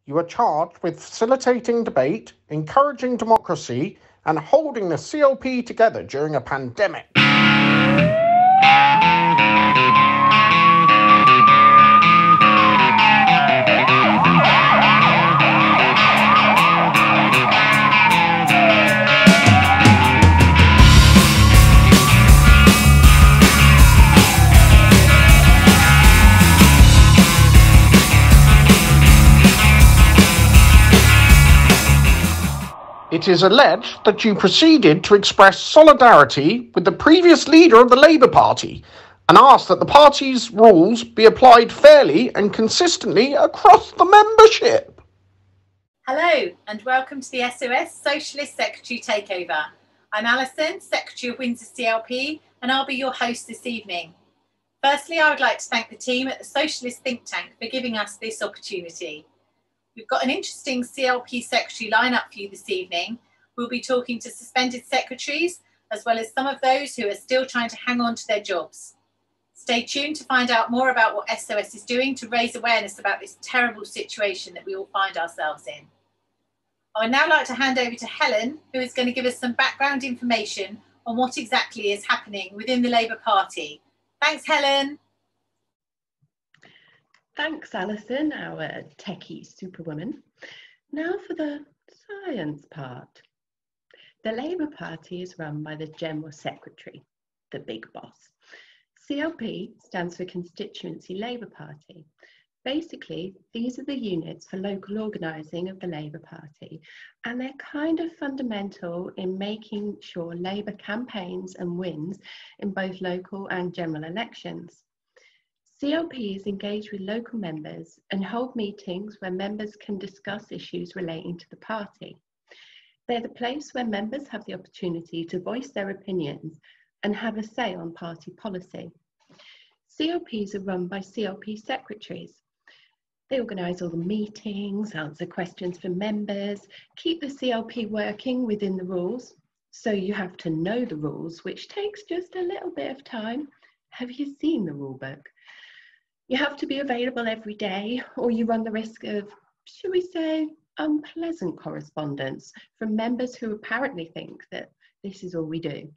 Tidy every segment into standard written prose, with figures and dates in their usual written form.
You are charged with facilitating debate, encouraging democracy, and holding the CLP together during a pandemic. It is alleged that you proceeded to express solidarity with the previous leader of the Labour Party and asked that the party's rules be applied fairly and consistently across the membership. Hello and welcome to the SOS Socialist Secretary Takeover. I'm Alison, Secretary of Windsor CLP, and I'll be your host this evening. Firstly, I would like to thank the team at the Socialist Think Tank for giving us this opportunity. We've got an interesting CLP secretary lineup for you this evening. We'll be talking to suspended secretaries, as well as some of those who are still trying to hang on to their jobs. Stay tuned to find out more about what SOS is doing to raise awareness about this terrible situation that we all find ourselves in. I would now like to hand over to Helen, who is going to give us some background information on what exactly is happening within the Labour Party. Thanks, Helen. Thanks, Alison, our techie superwoman. Now for the science part. The Labour Party is run by the General Secretary, the big boss. CLP stands for Constituency Labour Party. Basically, these are the units for local organising of the Labour Party, and they're kind of fundamental in making sure Labour campaigns and wins in both local and general elections. CLPs engage with local members and hold meetings where members can discuss issues relating to the party. They're the place where members have the opportunity to voice their opinions and have a say on party policy. CLPs are run by CLP secretaries. They organise all the meetings, answer questions from members, keep the CLP working within the rules. So you have to know the rules, which takes just a little bit of time. Have you seen the rule book? You have to be available every day, or you run the risk of, should we say, unpleasant correspondence from members who apparently think that this is all we do.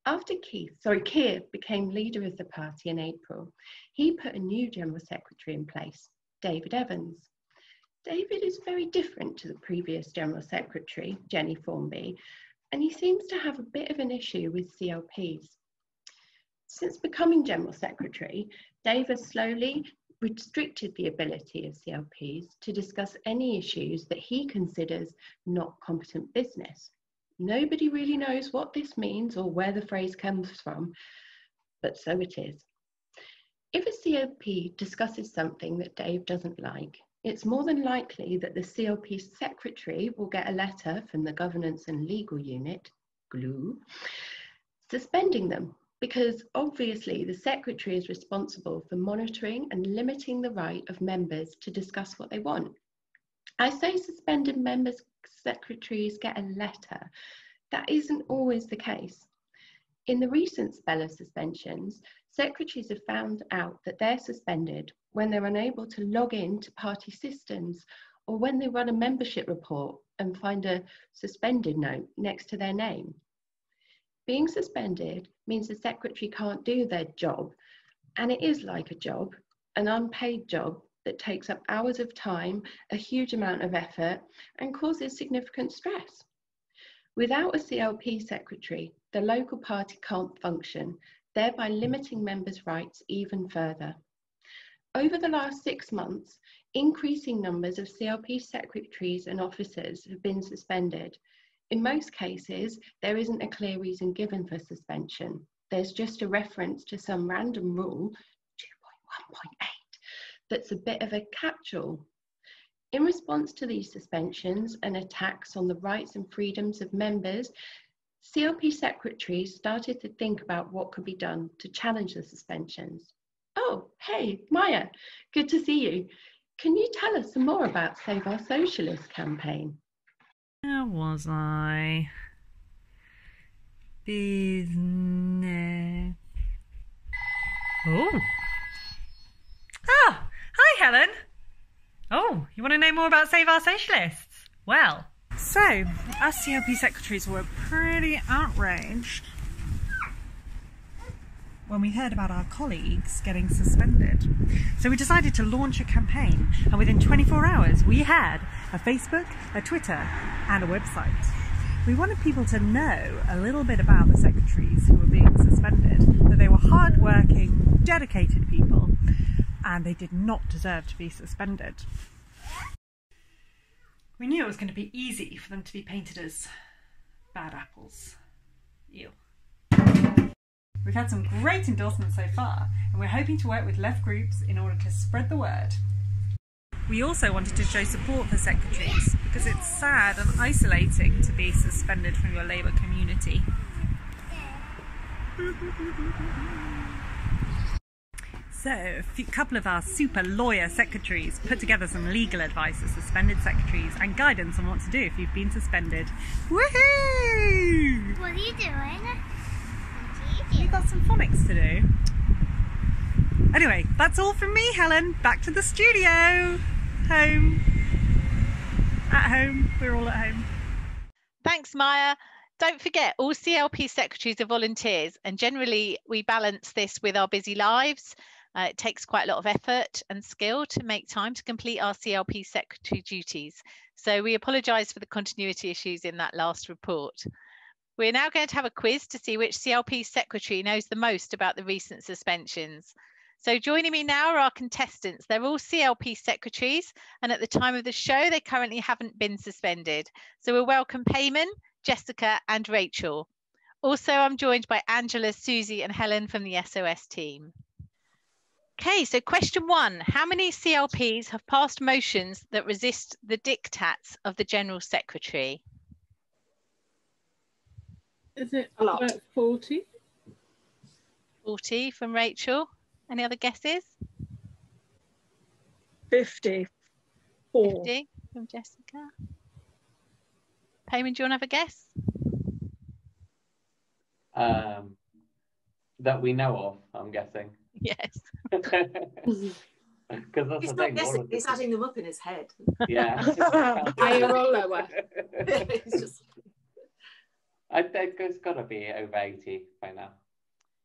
After Keir became leader of the party in April, he put a new General Secretary in place, David Evans. David is very different to the previous General Secretary, Jenny Formby, and he seems to have a bit of an issue with CLPs. Since becoming General Secretary, Dave has slowly restricted the ability of CLPs to discuss any issues that he considers not competent business. Nobody really knows what this means or where the phrase comes from, but so it is. If a CLP discusses something that Dave doesn't like, it's more than likely that the CLP Secretary will get a letter from the Governance and Legal Unit, GLUE, suspending them. Because obviously the Secretary is responsible for monitoring and limiting the right of members to discuss what they want. I say suspended members' secretaries get a letter. That isn't always the case. In the recent spell of suspensions, secretaries have found out that they're suspended when they're unable to log in to party systems or when they run a membership report and find a suspended note next to their name. Being suspended means the secretary can't do their job, and it is like a job, an unpaid job that takes up hours of time, a huge amount of effort, and causes significant stress. Without a CLP secretary, the local party can't function, thereby limiting members' rights even further. Over the last 6 months, increasing numbers of CLP secretaries and officers have been suspended. In most cases, there isn't a clear reason given for suspension. There's just a reference to some random rule, 2.1.8, that's a bit of a catch-all. In response to these suspensions and attacks on the rights and freedoms of members, CLP secretaries started to think about what could be done to challenge the suspensions. Oh, hey, Maya, good to see you. Can you tell us some more about Save Our Socialist campaign? Where was I? Business. Oh. Ah, hi Helen. Oh, you want to know more about Save Our Socialists? Well, so us CLP secretaries were pretty outraged when we heard about our colleagues getting suspended. So we decided to launch a campaign, and within 24 hours we had a Facebook, a Twitter and a website. We wanted people to know a little bit about the secretaries who were being suspended, that they were hard-working, dedicated people, and they did not deserve to be suspended. We knew it was going to be easy for them to be painted as bad apples. Ew. We've had some great endorsements so far, and we're hoping to work with left groups in order to spread the word. We also wanted to show support for secretaries, because it's sad and isolating to be suspended from your Labour community. So, a couple of our super lawyer secretaries put together some legal advice for suspended secretaries and guidance on what to do if you've been suspended. Woohoo! What are you doing? We've got some phonics to do. Anyway, that's all from me, Helen. Back to the studio. Home. At home. We're all at home. Thanks, Maya. Don't forget, all CLP secretaries are volunteers, and generally we balance this with our busy lives. It takes quite a lot of effort and skill to make time to complete our CLP secretary duties. So we apologise for the continuity issues in that last report. We're now going to have a quiz to see which CLP secretary knows the most about the recent suspensions. So joining me now are our contestants. They're all CLP secretaries, and at the time of the show, they currently haven't been suspended. So we'll welcome Payman, Jessica and Rachel. Also, I'm joined by Angela, Susie and Helen from the SOS team. Okay, so question 1. How many CLPs have passed motions that resist the diktats of the General Secretary? Is it about 40? 40 from Rachel. Any other guesses? 50. 50 from Jessica. Payman, do you want to have a guess? That we know of, I'm guessing. Yes. Because that's He's the not thing. guessing, he's adding them up in his head. Yeah. Higher or lower? It's just... I think it's got to be over 80 by now.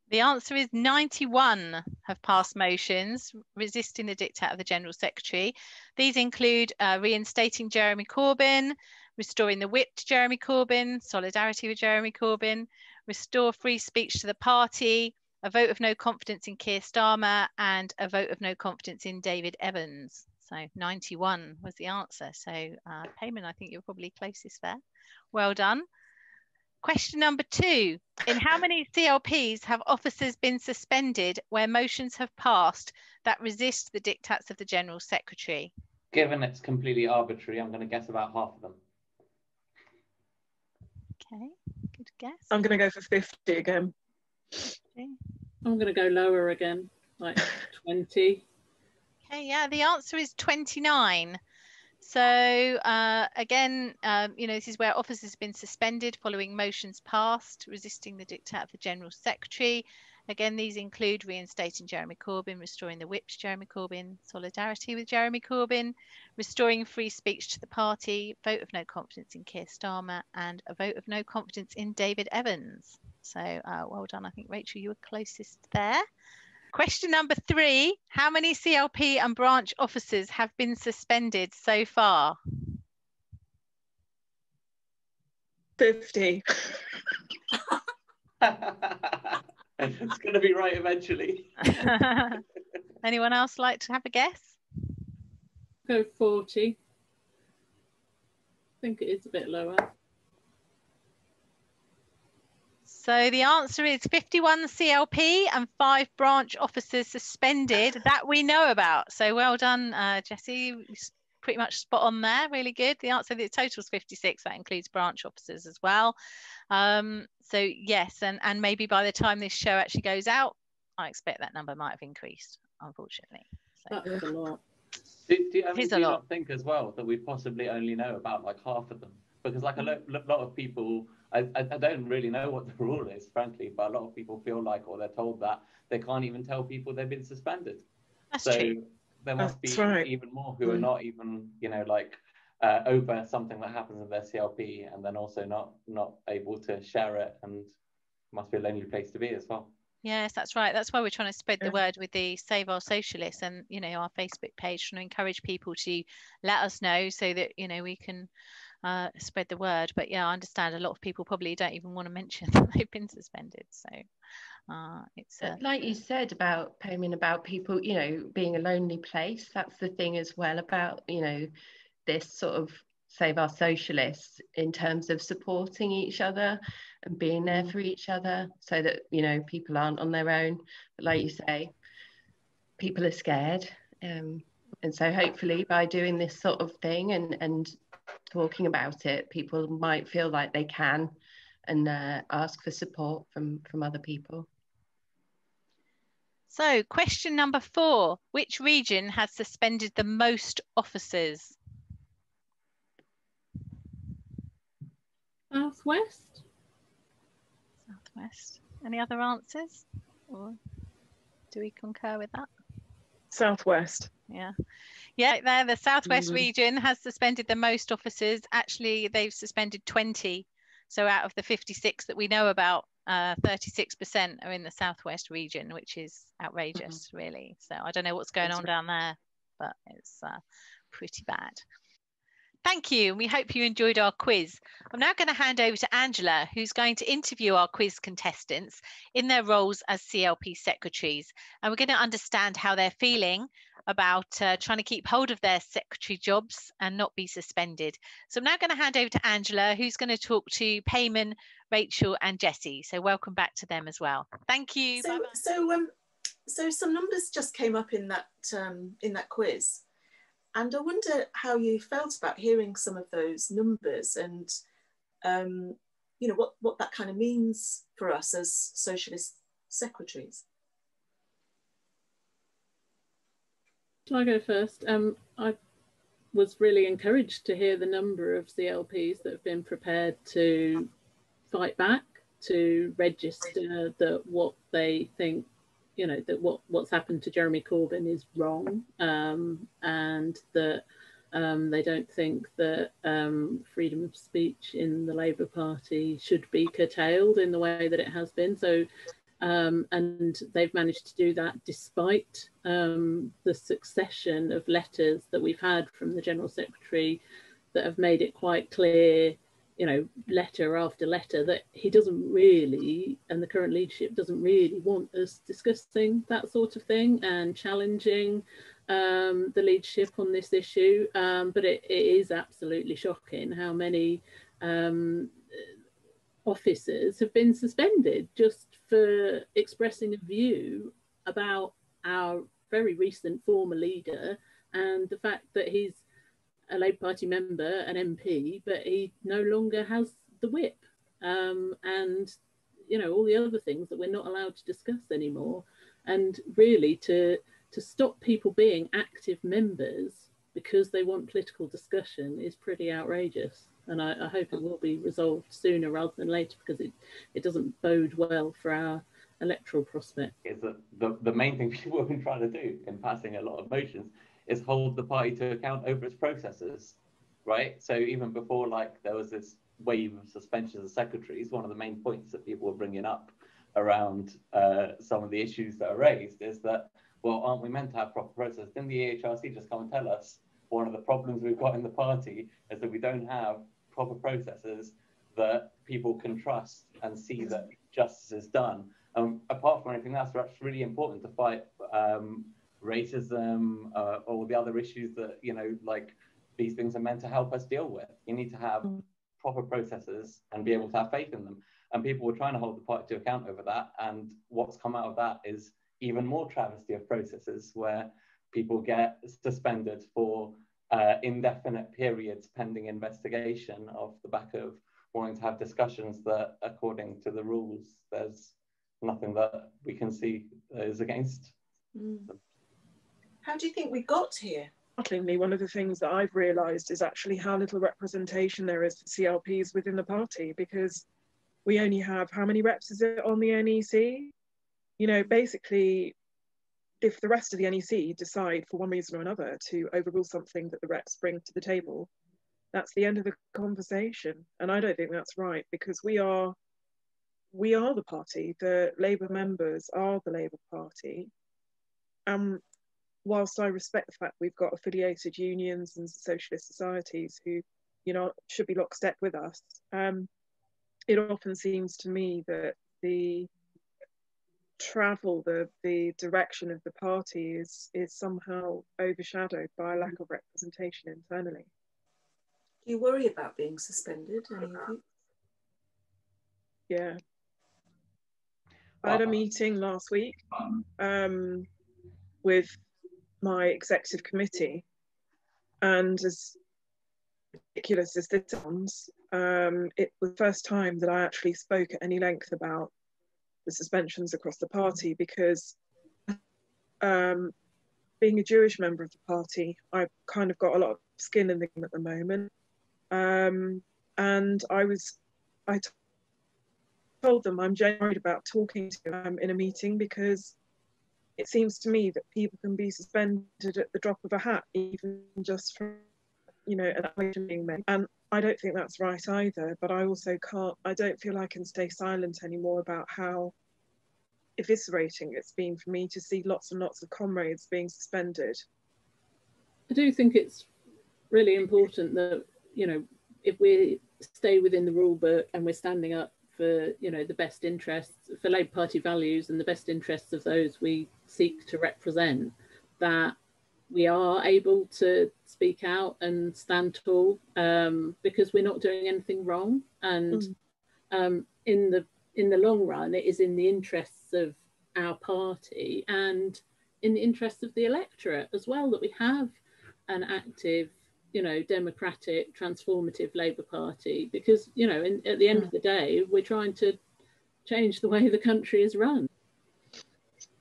The answer is 91 have passed motions resisting the diktat of the General Secretary. These include reinstating Jeremy Corbyn, restoring the whip to Jeremy Corbyn, solidarity with Jeremy Corbyn, restore free speech to the party, a vote of no confidence in Keir Starmer, and a vote of no confidence in David Evans. So 91 was the answer. So Payman, I think you're probably closest there. Well done. Question number 2. In how many CLPs have officers been suspended where motions have passed that resist the diktats of the General Secretary? Given it's completely arbitrary, I'm going to guess about half of them. Okay, good guess. I'm going to go for 50 again. Okay. I'm going to go lower again, like 20. Okay, yeah, the answer is 29. So again, this is where officers have been suspended following motions passed, resisting the diktat of the General Secretary. Again, these include reinstating Jeremy Corbyn, restoring the whip to Jeremy Corbyn, solidarity with Jeremy Corbyn, restoring free speech to the party, vote of no confidence in Keir Starmer, and a vote of no confidence in David Evans. So well done. I think, Rachel, you were closest there. Question number 3. How many CLP and branch officers have been suspended so far? 50. It's going to be right eventually. Anyone else like to have a guess? Go 40. I think it is a bit lower. So the answer is 51 CLP and 5 branch officers suspended that we know about. So well done, Jessie. Pretty much spot on there. Really good. The answer, the total is 56. That includes branch officers as well. So yes, and maybe by the time this show actually goes out, I expect that number might have increased, unfortunately. So, That's a lot. Do you not think as well that we possibly only know about like half of them? Because like a lot of people, I don't really know what the rule is, frankly, but a lot of people feel like, or they're told that they can't even tell people they've been suspended. That's so true. there must be even more who are not even, you know, like over something that happens in their CLP, and then also not able to share it, and must be a lonely place to be as well. Yes, that's right. That's why we're trying to spread the word with the Save Our Socialists and, you know, our Facebook page, trying to encourage people to let us know so that, you know, we can spread the word. But yeah, I understand a lot of people probably don't even want to mention that they've been suspended. So it's like you said about Payman, about people, you know, being a lonely place. That's the thing as well about, you know, this sort of Save Our Socialists in terms of supporting each other and being there for each other, so that, you know, people aren't on their own. But like you say, people are scared, and so hopefully by doing this sort of thing and talking about it, people might feel like they can and ask for support from other people. So question number 4, which region has suspended the most officers? Southwest. Southwest. Any other answers, or do we concur with that? Southwest. Yeah, there, the Southwest region has suspended the most officers. Actually, they've suspended 20. So out of the 56 that we know about, 36% are in the Southwest region, which is outrageous, really. So I don't know what's going on down there, but it's pretty bad. Thank you. We hope you enjoyed our quiz. I'm now going to hand over to Angela, who's going to interview our quiz contestants in their roles as CLP secretaries. And we're going to understand how they're feeling about trying to keep hold of their secretary jobs and not be suspended. So I'm now going to hand over to Angela, who's going to talk to Payman, Rachel and Jessie. So welcome back to them as well. Thank you. So some numbers just came up in that quiz. And I wonder how you felt about hearing some of those numbers and, you know, what that kind of means for us as socialist secretaries. Shall I go first? I was really encouraged to hear the number of CLPs that have been prepared to fight back, to register that what they think, you know, that what's happened to Jeremy Corbyn is wrong, and that they don't think that freedom of speech in the Labour Party should be curtailed in the way that it has been. So, and they've managed to do that despite the succession of letters that we've had from the General Secretary that have made it quite clear, you know, letter after letter, that he doesn't really, and the current leadership doesn't really want us discussing that sort of thing and challenging the leadership on this issue. But it is absolutely shocking how many officers have been suspended just for expressing a view about our very recent former leader, and the fact that he's a Labour Party member, an MP, but he no longer has the whip, and, you know, all the other things that we're not allowed to discuss anymore. And really to stop people being active members because they want political discussion is pretty outrageous. And I hope it will be resolved sooner rather than later, because it doesn't bode well for our electoral prospect. Is that the main thing people have been trying to do in passing a lot of motions is hold the party to account over its processes, right? So even before, like, there was this wave of suspensions of secretaries, one of the main points that people were bringing up around some of the issues that are raised is that, well, aren't we meant to have proper process? Didn't the EHRC just come and tell us one of the problems we've got in the party is that we don't have proper processes that people can trust and see that justice is done? Apart from anything else, it's really important to fight racism, or the other issues that, you know, like, these things are meant to help us deal with. You need to have proper processes and be able to have faith in them. And people were trying to hold the party to account over that. And what's come out of that is even more travesty of processes where people get suspended for indefinite periods pending investigation off the back of wanting to have discussions that, according to the rules, there's nothing that we can see is against them. How do you think we got here? Startlingly, one of the things that I've realised is actually how little representation there is for CLPs within the party, because we only have, how many reps is it on the NEC? You know, basically if the rest of the NEC decide for one reason or another to overrule something that the reps bring to the table, that's the end of the conversation. And I don't think that's right, because we are the party. The Labour members are the Labour Party. Whilst I respect the fact we've got affiliated unions and socialist societies who, you know, should be lockstep with us, it often seems to me that the direction of the party is somehow overshadowed by a lack of representation internally. Do you worry about being suspended, any of you? Yeah. I had a meeting last week with my executive committee, and as ridiculous as this sounds, it was the first time that I actually spoke at any length about the suspensions across the party, because being a Jewish member of the party, I've kind of got a lot of skin in the game at the moment. And I told them I'm genuinely worried about talking to them in a meeting, because it seems to me that people can be suspended at the drop of a hat, even just from, you know, an application being made. And I don't think that's right either, but I also I don't feel I can stay silent anymore about how eviscerating it's been for me to see lots and lots of comrades being suspended. I do think it's really important that, you know, if we stay within the rule book and we're standing up for, you know, the best interests, for Labour Party values and the best interests of those we seek to represent, that we are able to speak out and stand tall, because we're not doing anything wrong. And in the long run, it is in the interests of our party and in the interests of the electorate as well that we have an active, you know, democratic, transformative Labour Party, because, you know, at the end of the day, we're trying to change the way the country is run.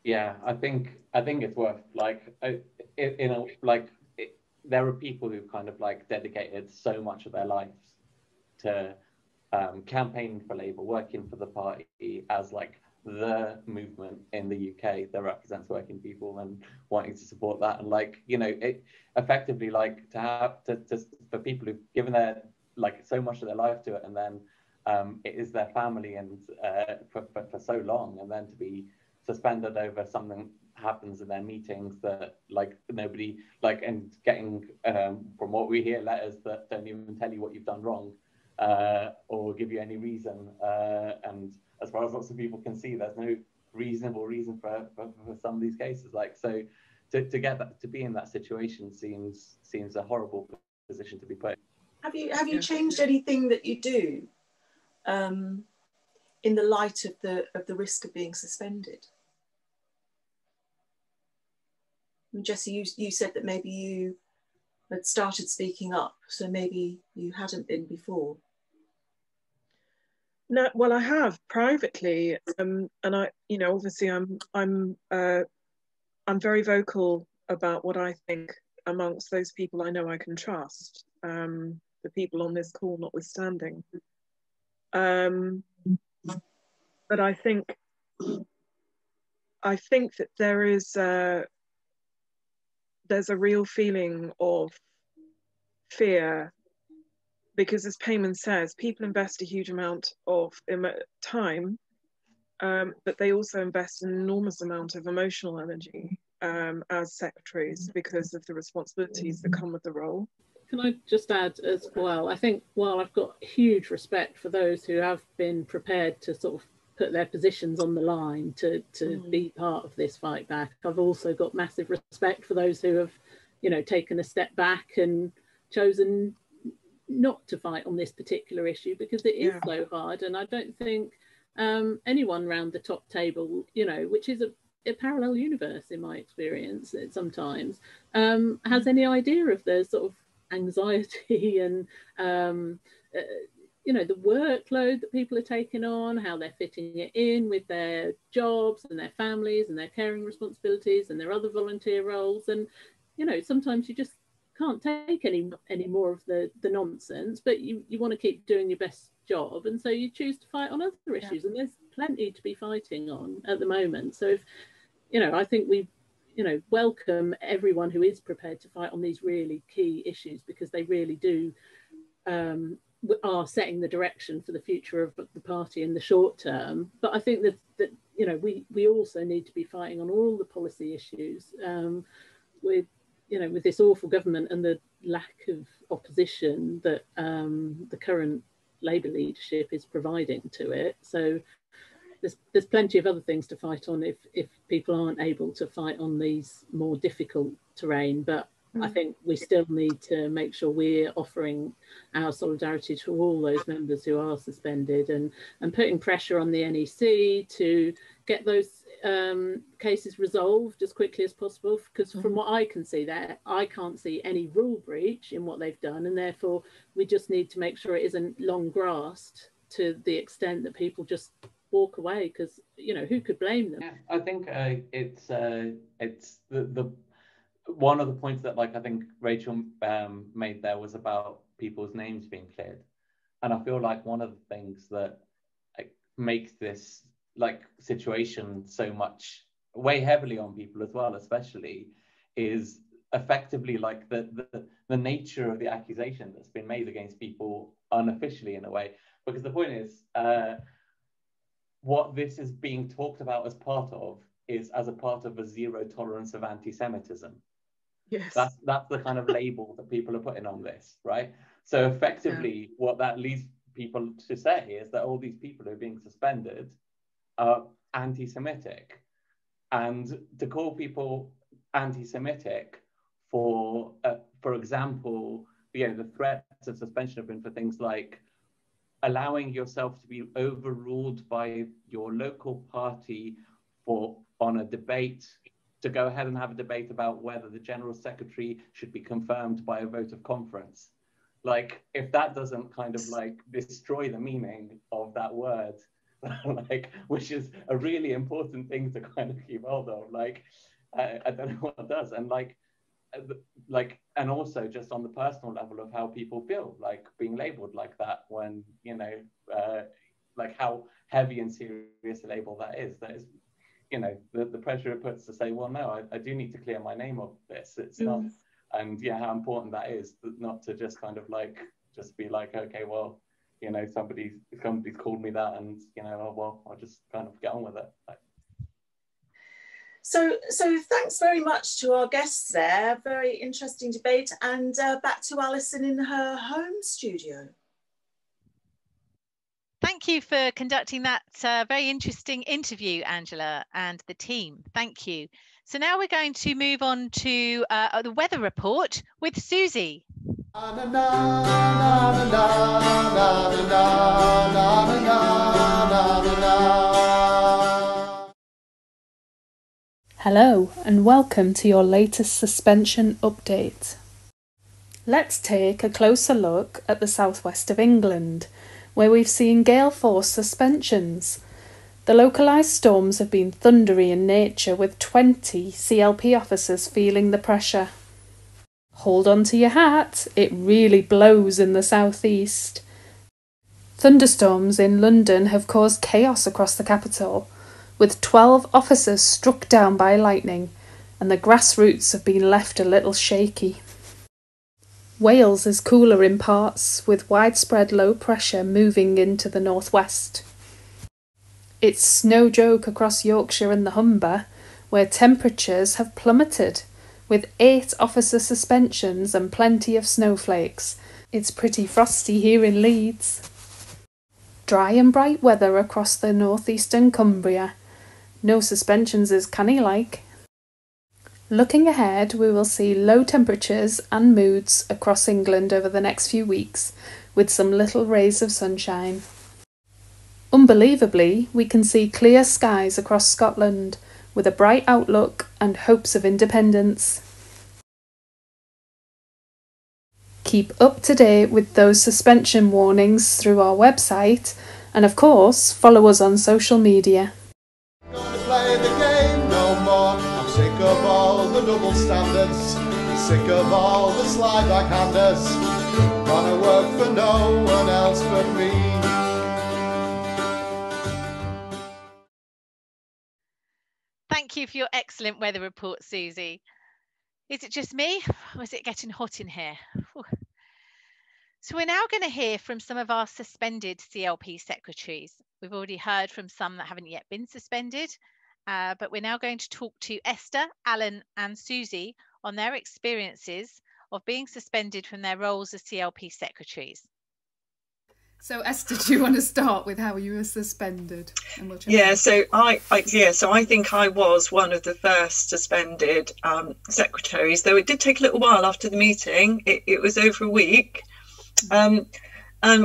Yeah, I think it's worth, like, you know, like, there are people who've kind of like dedicated so much of their lives to campaigning for Labour, working for the party as like the movement in the UK that represents working people and wanting to support that. And like, you know, it effectively, like, to have for people who've given their, like, so much of their life to it, and then it is their family, and for so long, and then to be suspended over something happens in their meetings that, like, nobody, like, and getting from what we hear, letters that don't even tell you what you've done wrong, or give you any reason, and as far as lots of people can see, there's no reasonable reason for some of these cases. Like, so to get that, to be in that situation seems a horrible position to be put in. Have you changed anything that you do in the light of the risk of being suspended? And Jesse, you said that maybe you had started speaking up, so maybe you hadn't been before. No, well, I have privately, and I, you know, obviously I'm very vocal about what I think amongst those people I know I can trust, the people on this call notwithstanding. But I think that there's a real feeling of fear, because, as Payman says, people invest a huge amount of time, but they also invest an enormous amount of emotional energy as secretaries, because of the responsibilities that come with the role. Can I just add as well, I think while I've got huge respect for those who have been prepared to sort of put their positions on the line to be part of this fight back, I've also got massive respect for those who have, you know, taken a step back and chosen not to fight on this particular issue, because it is so hard. And I don't think anyone around the top table, you know, which is a parallel universe in my experience sometimes, has any idea of the sort of anxiety and you know, the workload that people are taking on, how they're fitting it in with their jobs and their families and their caring responsibilities and their other volunteer roles. And, you know, sometimes you just can't take any more of the nonsense, but you want to keep doing your best job, and so you choose to fight on other issues, and there's plenty to be fighting on at the moment. So if, you know, I think we, welcome everyone who is prepared to fight on these really key issues, because they really do are setting the direction for the future of the party in the short term. But I think that we also need to be fighting on all the policy issues with this awful government and the lack of opposition that the current Labour leadership is providing to it. So there's plenty of other things to fight on if people aren't able to fight on these more difficult terrain. But I think we still need to make sure we're offering our solidarity to all those members who are suspended, and putting pressure on the NEC to get those cases resolved as quickly as possible, because from what I can see there, I can't see any rule breach in what they've done, and therefore we just need to make sure it isn't long grasped to the extent that people just walk away, because who could blame them? Yeah, I think it's the one of the points that I think Rachel made there was about people's names being cleared, and I feel like one of the things that makes this situation so much weigh heavily on people as well, especially, is effectively the nature of the accusation that's been made against people unofficially, in a way. Because the point is, what this is being talked about as part of is as a part of a zero tolerance of anti-Semitism. Yes. That's the kind of label that people are putting on this, right? So effectively, what that leads people to say is that all these people who are being suspended are anti-Semitic, and to call people anti-Semitic for example, the threats of suspension have been for things like allowing yourself to be overruled by your local party on a debate, to go ahead and have a debate about whether the General Secretary should be confirmed by a vote of conference. If that doesn't kind of destroy the meaning of that word, which is a really important thing to kind of keep hold of, I don't know what does. And and also just on the personal level of how people feel, being labeled like that, when, how heavy and serious a label that is. The pressure it puts to say, well, no, I do need to clear my name of this. It's not, and how important that is, not to just kind of just be okay, well, somebody's called me that, and oh, well, I'll just kind of get on with it. So thanks very much to our guests there. Very interesting debate, and back to Alison in her home studio. Thank you for conducting that very interesting interview, Angela, and the team. Thank you. So now we're going to move on to the weather report with Susie. Hello and welcome to your latest suspension update. Let's take a closer look at the southwest of England, where we've seen gale force suspensions. The localised storms have been thundery in nature, with 20 CLP officers feeling the pressure. Hold on to your hat, it really blows in the southeast. Thunderstorms in London have caused chaos across the capital, with 12 officers struck down by lightning, and the grassroots have been left a little shaky. Wales is cooler in parts, with widespread low pressure moving into the northwest. It's no joke across Yorkshire and the Humber, where temperatures have plummeted, with 8 officer suspensions and plenty of snowflakes. It's pretty frosty here in Leeds. Dry and bright weather across the northeastern Cumbria. No suspensions is canny-like. Looking ahead, we will see low temperatures and moods across England over the next few weeks, with some little rays of sunshine. Unbelievably, we can see clear skies across Scotland, with a bright outlook and hopes of independence. Keep up to date with those suspension warnings through our website, and of course, follow us on social media. Play the game no more. I'm sick of all the double standards, sick of all the slide backhanders. Gonna work for no one else but me. Thank Thank you for your excellent weather report, Susie. Is it just me, or is it getting hot in here? Whew. So we're now going to hear from some of our suspended CLP secretaries. We've already heard from some that haven't yet been suspended, but we're now going to talk to Esther, Alan and Susie on their experiences of being suspended from their roles as CLP secretaries. So Esther, do you want to start with how you were suspended? And we'll so I think I was one of the first suspended secretaries, though it did take a little while after the meeting. It was over a week. And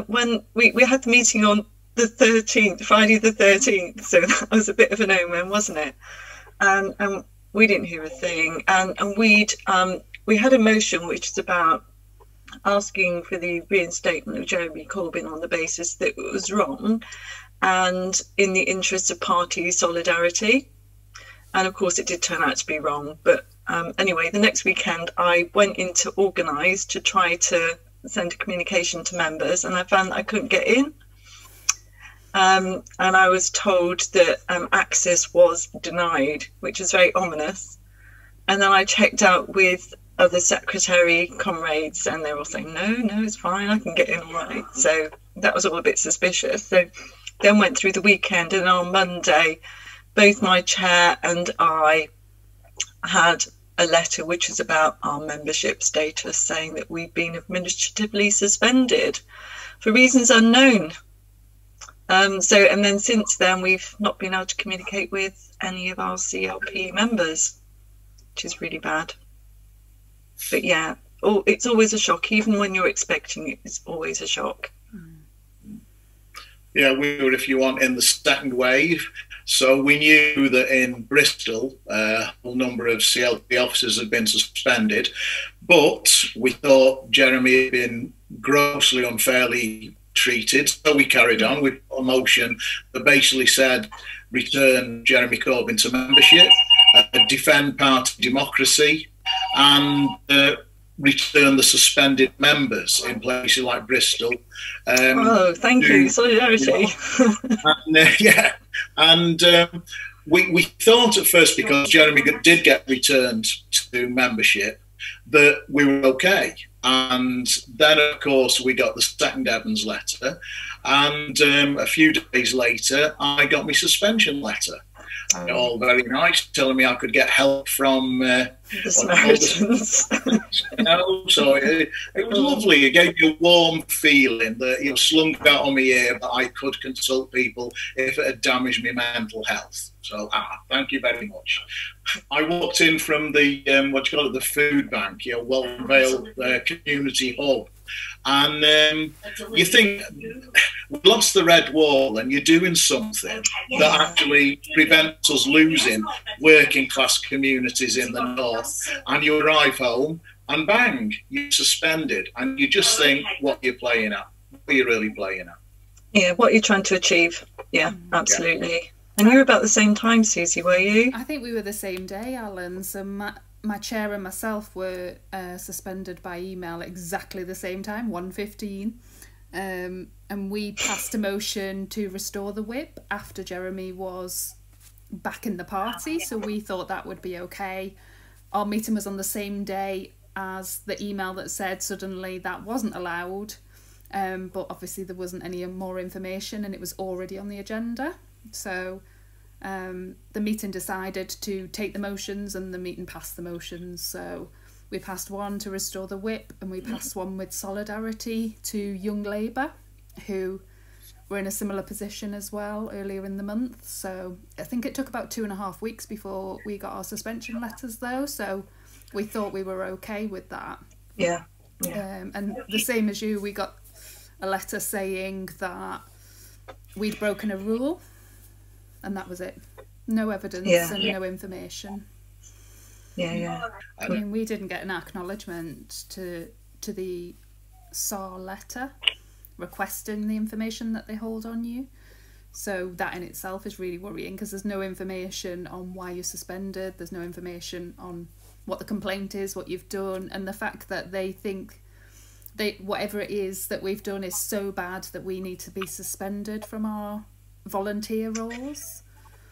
when we had the meeting on the 13th, Friday the 13th, so that was a bit of an omen, wasn't it? And we didn't hear a thing. And we had a motion which is about asking for the reinstatement of Jeremy Corbyn on the basis that it was wrong and in the interest of party solidarity. And of course it did turn out to be wrong. But anyway, the next weekend I went in to organise to try to send a communication to members, and I found that I couldn't get in. And I was told that access was denied, which is very ominous. And then I checked out with other secretary comrades, and they were all saying, no, it's fine, I can get in all right. So that was all a bit suspicious. So then went through the weekend, and on Monday, both my chair and I had a letter which is about our membership status, saying that we've been administratively suspended for reasons unknown. And then since then, we've not been able to communicate with any of our CLP members, which is really bad. But yeah, it's always a shock. Even when you're expecting it, it's always a shock. Yeah, we were, if you want, in the second wave. So we knew that in Bristol, a whole number of CLP officers had been suspended, but we thought Jeremy had been grossly unfairly treated. So we carried on with a motion that basically said, return Jeremy Corbyn to membership, defend party democracy, and return the suspended members in places like Bristol. Thank you, solidarity. We thought at first, because Jeremy did get returned to membership, that we were okay. And then, of course, we got the second Evans letter, and a few days later, I got my suspension letter. All very nice, telling me I could get help from the Samaritans. So it was lovely. It gave me a warm feeling that slung out on my ear that I could consult people if it had damaged my mental health. So thank you very much. I walked in from the the food bank, Walton Vale Community Hub. And you think, we lost the red wall, and you're doing something that actually prevents us losing working class communities in the north, and you arrive home and bang, you're suspended, and you just think, what you're playing at, what you're really playing at. Yeah, what you're trying to achieve. Yeah, absolutely. Yeah. And you were about the same time, Susie, were you? I think we were the same day, Alan. So my chair and myself were suspended by email at exactly the same time, 1:15. And we passed a motion to restore the whip after Jeremy was back in the party. So we thought that would be okay. Our meeting was on the same day as the email that said suddenly that wasn't allowed. But obviously there wasn't any more information, and it was already on the agenda. So the meeting decided to take the motions, and the meeting passed the motions. So we passed one to restore the whip, and we passed one with solidarity to Young Labour, who were in a similar position as well earlier in the month. So I think it took about 2.5 weeks before we got our suspension letters though. So we thought we were okay with that. Yeah. And the same as you, we got a letter saying that we'd broken a rule, and that was it. No evidence and no information. Yeah. I mean, we didn't get an acknowledgement to the SAR letter requesting the information that they hold on you. So that in itself is really worrying, because there's no information on why you're suspended. There's no information on what the complaint is, what you've done, and the fact that they think whatever it is that we've done is so bad that we need to be suspended from our volunteer roles.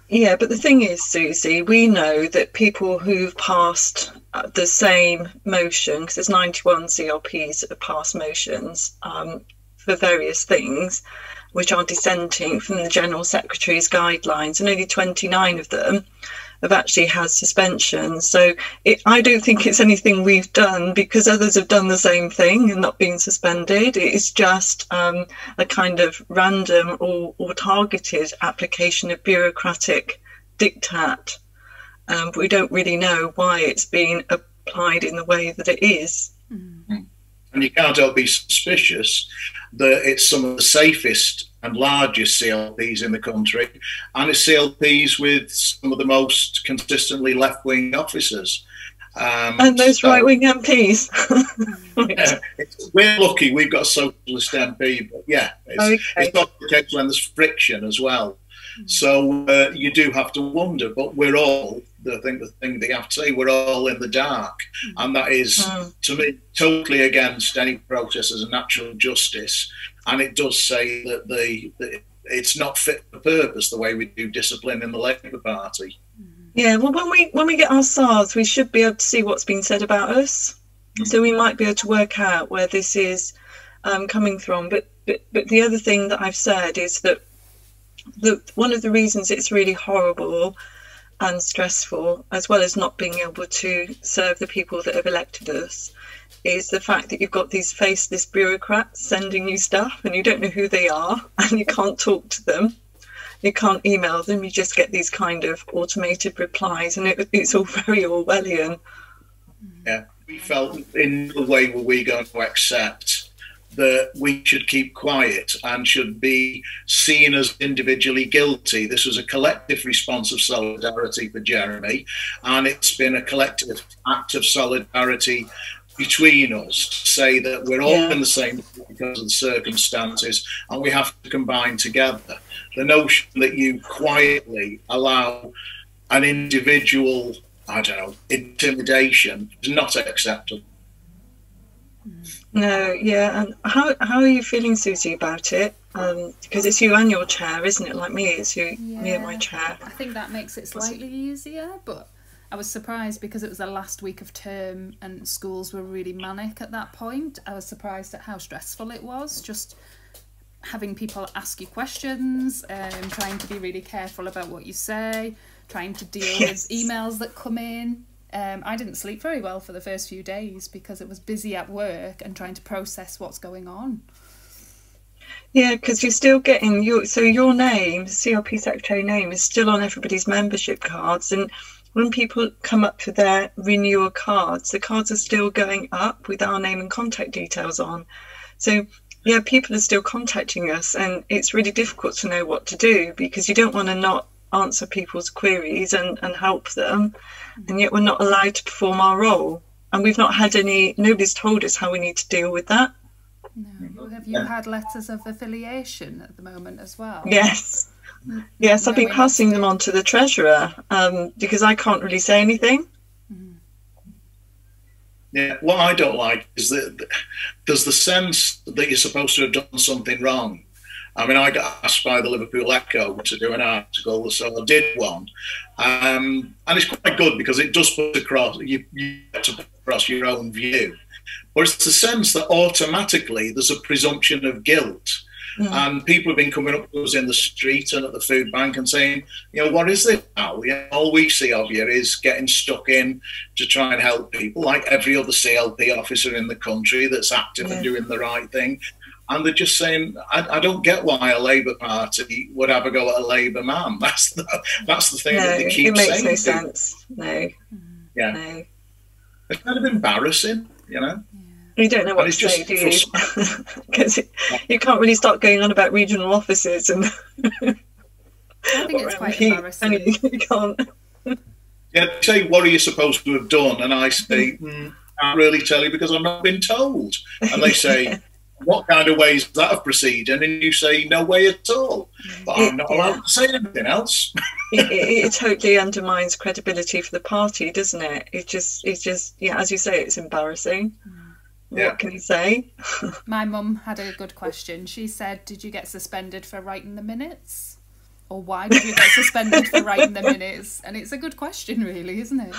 Yeah, but the thing is, Susie, we know that people who've passed the same motion, because there's 91 CLPs that have passed motions for various things, which are dissenting from the General Secretary's guidelines, and only 29 of them have actually had suspensions. So I don't think it's anything we've done because others have done the same thing and not been suspended. It's just a kind of random or targeted application of bureaucratic diktat. But we don't really know why it's being applied in the way that it is. And you can't help be suspicious that it's some of the safest and largest CLPs in the country, and it's CLPs with some of the most consistently left-wing officers. And those right-wing MPs. Yeah, we're lucky we've got a socialist MP, but yeah, it's not the case when there's friction as well. So you do have to wonder, but we're all, I think the thing that you have to say, we're all in the dark. And that is, to me, totally against any processes of natural justice. And it does say that it's not fit for purpose, the way we do discipline in the Labour Party. Yeah, well, when we get our SARS, we should be able to see what's been said about us. So we might be able to work out where this is coming from. But the other thing that I've said is that one of the reasons it's really horrible and stressful, as well as not being able to serve the people that have elected us, is the fact that you've got these faceless bureaucrats sending you stuff and you don't know who they are and you can't talk to them. You can't email them, you just get these kind of automated replies, and it's all very Orwellian. Yeah, we felt in the way were we going to accept that we should keep quiet and should be seen as individually guilty. This was a collective response of solidarity for Jeremy, and it's been a collective act of solidarity between us to say that we're all in the same because of the circumstances and we have to combine together. The notion that you quietly allow an individual, I don't know, intimidation is not acceptable. No, yeah. And how are you feeling, Susie, about it? Because it's you and your chair, isn't it? Like me, it's you, me and my chair. I think that makes it slightly easier, but I was surprised because it was the last week of term and schools were really manic at that point. I was surprised at how stressful it was, just having people ask you questions, trying to be really careful about what you say, trying to deal with emails that come in. I didn't sleep very well for the first few days because it was busy at work and trying to process what's going on. Yeah, because you're still getting your name, CLP Secretary name, is still on everybody's membership cards, and when people come up to their renewal cards, the cards are still going up with our name and contact details on. So yeah, people are still contacting us, and it's really difficult to know what to do because you don't want to not answer people's queries and help them, and yet we're not allowed to perform our role, and we've not had nobody's told us how we need to deal with that. No. Have you had letters of affiliation at the moment as well? Yes, I've been passing them on to the Treasurer because I can't really say anything. Yeah, what I don't like is that there's the sense that you're supposed to have done something wrong. I mean, I got asked by the Liverpool Echo to do an article, so I did one. And it's quite good because it does put across, you get to put across your own view. But it's the sense that automatically there's a presumption of guilt. And people have been coming up to us in the street and at the food bank and saying, what is this now? All we see of you is getting stuck in to try and help people, like every other CLP officer in the country that's active and doing the right thing. And they're just saying, I don't get why a Labour Party would have a go at a Labour man. That's the thing that they keep saying. It makes no sense. No. Yeah. No. It's kind of embarrassing, You don't know what to say, do you? Because you can't really start going on about regional offices and. I think it's quite embarrassing. You can't. Yeah, they say, what are you supposed to have done? And I say, I can't really tell you because I've not been told. And they say, what kind of ways that have proceeded? And you say, no way at all. But I'm not allowed to say anything else. it totally undermines credibility for the party, doesn't it? It's just, as you say, it's embarrassing. What can you say? My mum had a good question. She said, did you get suspended for writing the minutes? Or why did you get suspended for writing the minutes? And it's a good question, really, isn't it?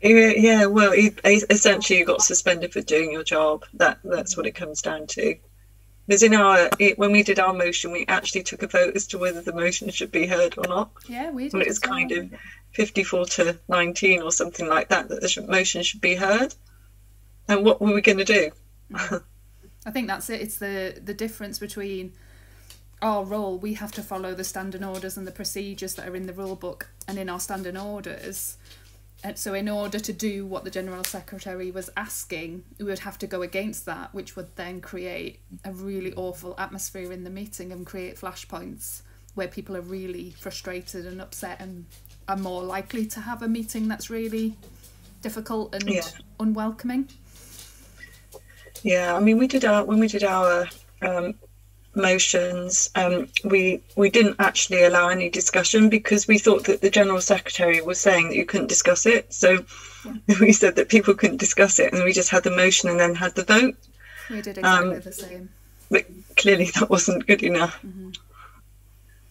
Yeah, well, essentially you got suspended for doing your job. That's what it comes down to. Because when we did our motion, we actually took a vote as to whether the motion should be heard or not. Yeah, we did. And it was kind of 54 to 19 or something like that the motion should be heard. And what were we going to do? I think that's it. It's the difference between our role. We have to follow the standing orders and the procedures that are in the rule book and in our standing orders. And so in order to do what the General Secretary was asking, we would have to go against that, which would then create a really awful atmosphere in the meeting and create flashpoints where people are really frustrated and upset and are more likely to have a meeting that's really difficult and unwelcoming. Yeah, I mean, when we did our motions, we didn't actually allow any discussion because we thought that the General Secretary was saying that you couldn't discuss it. So we said that people couldn't discuss it, and we just had the motion and then had the vote. We did exactly the same. But clearly that wasn't good enough. Mm-hmm.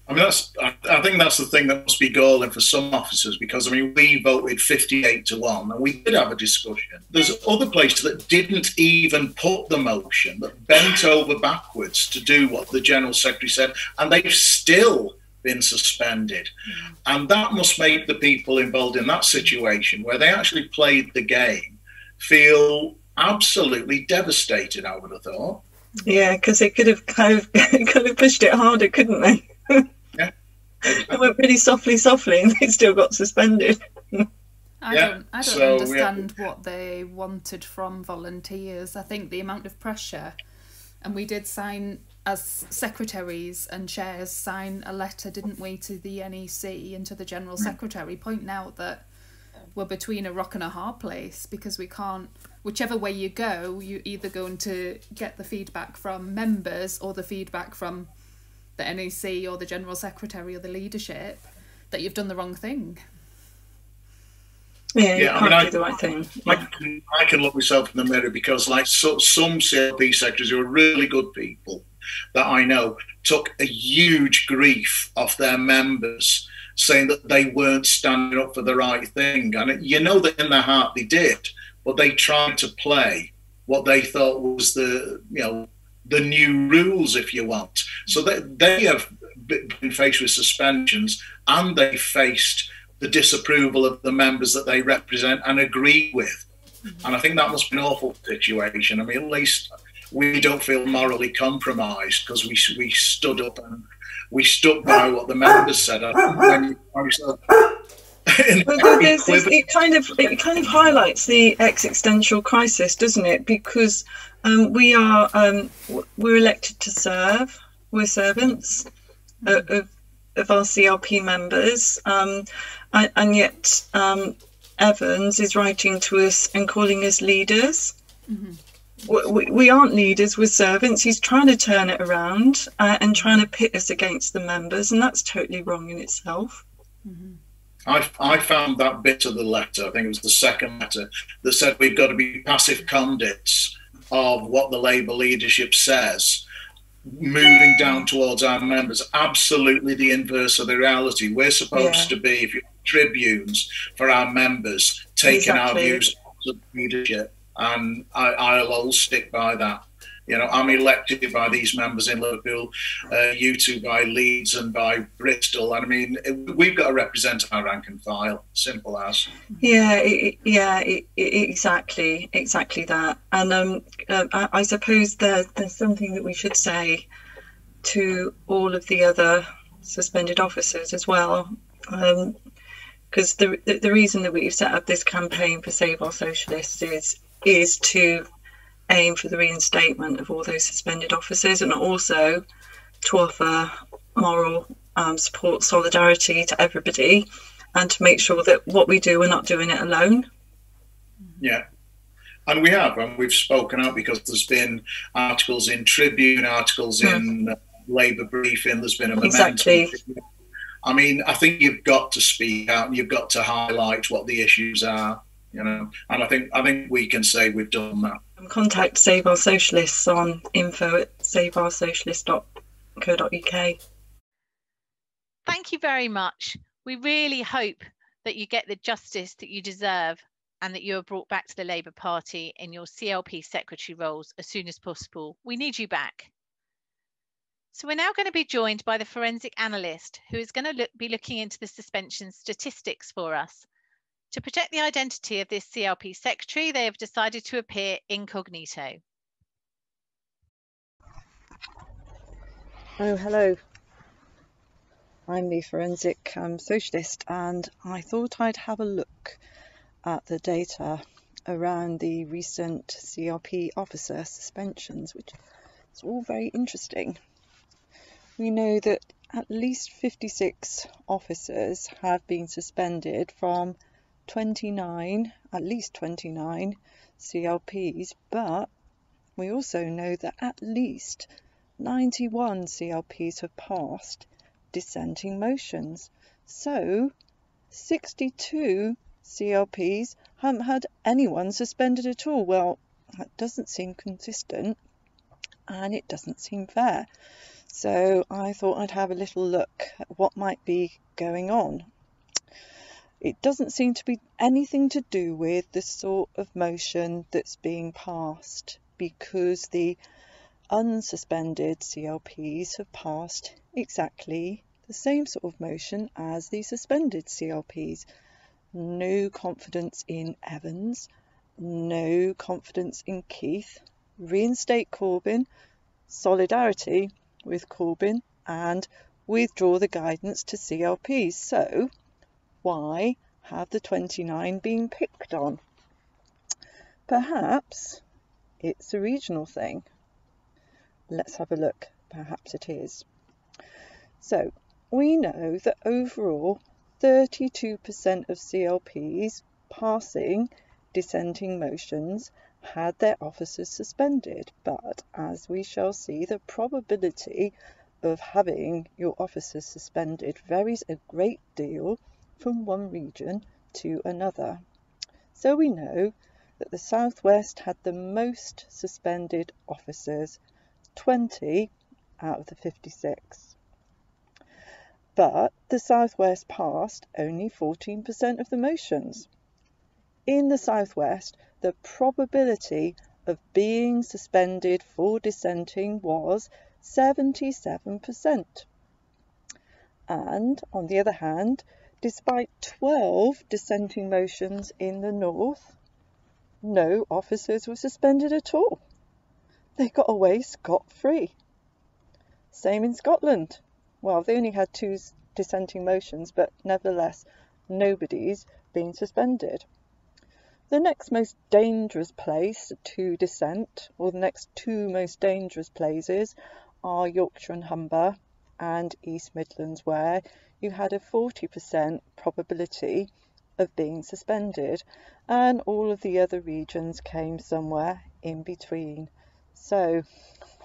I mean, I think that's the thing that must be galling for some officers, because I mean, we voted 58 to 1 and we did have a discussion. There's other places that didn't even put the motion, that bent over backwards to do what the General Secretary said, and they've still been suspended. And that must make the people involved in that situation, where they actually played the game, feel absolutely devastated, I would have thought. Yeah, because they could have kind of pushed it harder, couldn't they? Yeah. They went really softly, and they still got suspended. I don't understand what they wanted from volunteers. I think the amount of pressure, and we did sign, as secretaries and chairs, sign a letter, didn't we, to the NEC and to the General Secretary, pointing out that we're between a rock and a hard place, because we can't, whichever way you go, you're either going to get the feedback from members or the feedback from the NEC or the General Secretary or the leadership that you've done the wrong thing. Yeah, I mean, do the right thing. I can look myself in the mirror, because like some CLP secretaries who are really good people that I know took a huge grief off their members, saying that they weren't standing up for the right thing. And you know that in their heart they did, but they tried to play what they thought was the new rules, if you want. So they have been faced with suspensions, and they faced the disapproval of the members that they represent and agree with. And I think that must be an awful situation. I mean, at least we don't feel morally compromised, because we stood up and we stuck by what the members said. It kind of highlights the existential crisis, doesn't it? Because we're elected to serve. We're servants of our CLP members, and yet Evans is writing to us and calling us leaders. Mm-hmm. We aren't leaders, we're servants. He's trying to turn it around and trying to pit us against the members, and that's totally wrong in itself. Mm-hmm. I found that bit of the letter, I think it was the second letter, that said we've got to be passive conduits of what the Labour leadership says, moving down towards our members. Absolutely the inverse of the reality. We're supposed to be, if you're tribunes for our members, taking our views to the leadership, and I'll always stick by that. You know, I'm elected by these members in Liverpool, you two by Leeds and by Bristol. And I mean, we've got to represent our rank and file, simple as. Exactly that. And I suppose there's something that we should say to all of the other suspended officers as well. Because the reason that we've set up this campaign for Save Our Socialists is to aim for the reinstatement of all those suspended officers, and also to offer moral support, solidarity to everybody, and to make sure that what we do, we're not doing it alone. Yeah, and we have, and we've spoken out, because there's been articles in Tribune, articles in Labour Briefing, there's been a momentum. Exactly. I mean, I think you've got to speak out, and you've got to highlight what the issues are, you know, and I think we can say we've done that. Contact Save Our Socialists on info@saveoursocialist.co.uk. Thank you very much. We really hope that you get the justice that you deserve and that you are brought back to the Labour Party in your CLP secretary roles as soon as possible. We need you back. So we're now going to be joined by the forensic analyst who is going to be looking into the suspension statistics for us. To protect the identity of this CLP secretary, they have decided to appear incognito. Oh, hello. I'm the forensic socialist, and I thought I'd have a look at the data around the recent CLP officer suspensions, which is all very interesting. We know that at least 56 officers have been suspended from at least 29 CLPs, but we also know that at least 91 CLPs have passed dissenting motions. So 62 CLPs haven't had anyone suspended at all. Well, that doesn't seem consistent and it doesn't seem fair. So I thought I'd have a little look at what might be going on. It doesn't seem to be anything to do with the sort of motion that's being passed, because the unsuspended CLPs have passed exactly the same sort of motion as the suspended CLPs. No confidence in Evans, no confidence in Keith, reinstate Corbyn, solidarity with Corbyn, and withdraw the guidance to CLPs. So why have the 29 been picked on? Perhaps it's a regional thing. Let's have a look. Perhaps it is. So we know that overall 32% of CLPs passing dissenting motions had their officers suspended, but as we shall see, the probability of having your officers suspended varies a great deal from one region to another. So we know that the South West had the most suspended officers, 20 out of the 56. But the South West passed only 14% of the motions. In the South West, the probability of being suspended for dissenting was 77%. And on the other hand, despite 12 dissenting motions in the North, no officers were suspended at all. They got away scot-free. Same in Scotland. Well, they only had 2 dissenting motions, but nevertheless, nobody's been suspended. The next most dangerous place to dissent, or the next 2 most dangerous places, are Yorkshire and Humber and East Midlands, where you had a 40% probability of being suspended, and all of the other regions came somewhere in between. So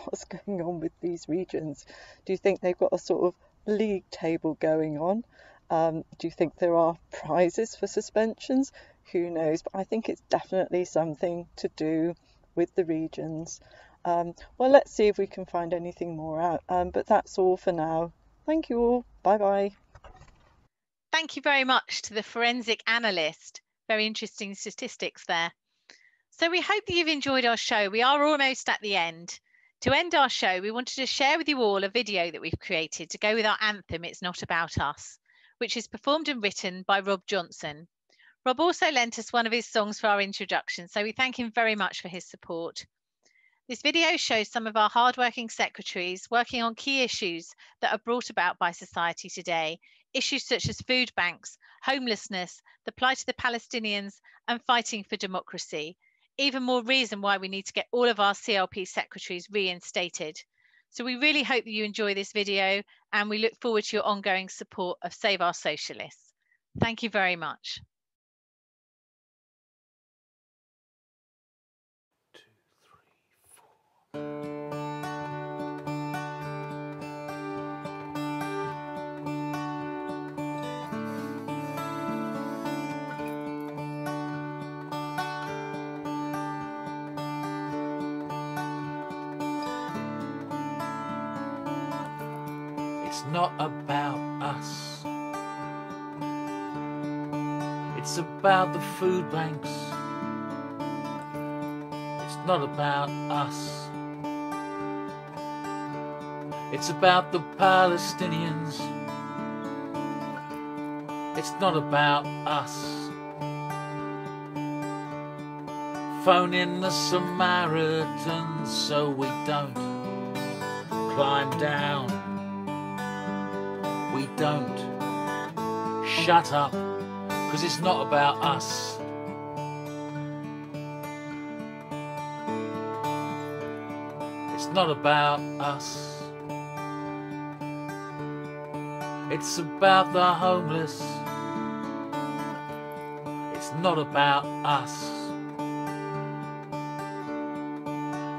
what's going on with these regions? Do you think they've got a sort of league table going on? Do you think there are prizes for suspensions? Who knows? But I think it's definitely something to do with the regions. Well, let's see if we can find anything more out. But that's all for now. Thank you all. Bye-bye. Thank you very much to the forensic analyst. Very interesting statistics there. So we hope that you've enjoyed our show. We are almost at the end. To end our show, we wanted to share with you all a video that we've created to go with our anthem, It's Not About Us, which is performed and written by Rob Johnson. Rob also lent us one of his songs for our introduction, so we thank him very much for his support. This video shows some of our hardworking secretaries working on key issues that are brought about by society today, issues such as food banks, homelessness, the plight of the Palestinians, and fighting for democracy. Even more reason why we need to get all of our CLP secretaries reinstated. So we really hope that you enjoy this video, and we look forward to your ongoing support of Save Our Socialists. Thank you very much. It's It's not about us. It's about the food banks. It's not about us. It's about the Palestinians. It's not about us. Phone in the Samaritans so we don't climb down. We don't shut up, 'cause it's not about us. It's not about us. It's about the homeless. It's not about us.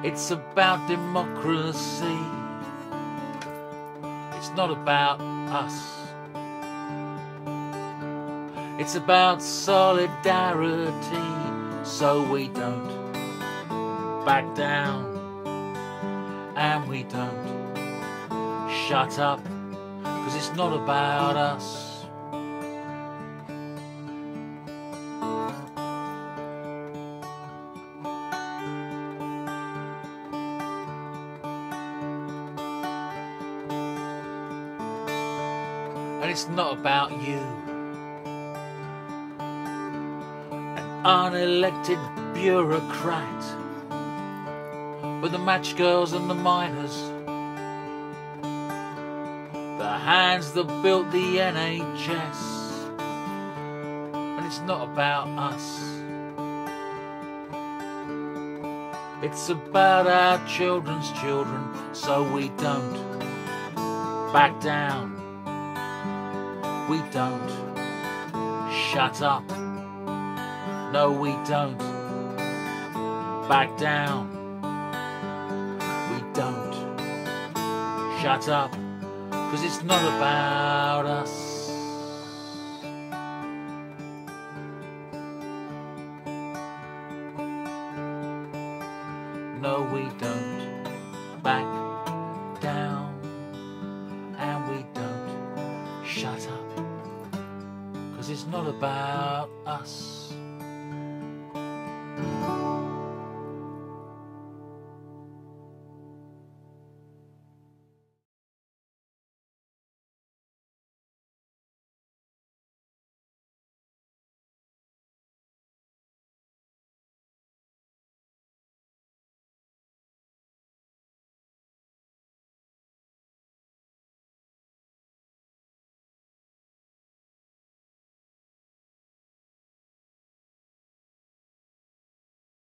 It's about democracy. It's not about us. It's about solidarity, so we don't back down, and we don't shut up, 'cause it's not about us. And it's not about you, an unelected bureaucrat, but the match girls and the miners, the hands that built the NHS. And it's not about us. It's about our children's children, so we don't back down. We don't shut up. No, we don't back down. We don't shut up, 'cause it's not about us. No, we don't back down, and we don't shut up, 'cause it's not about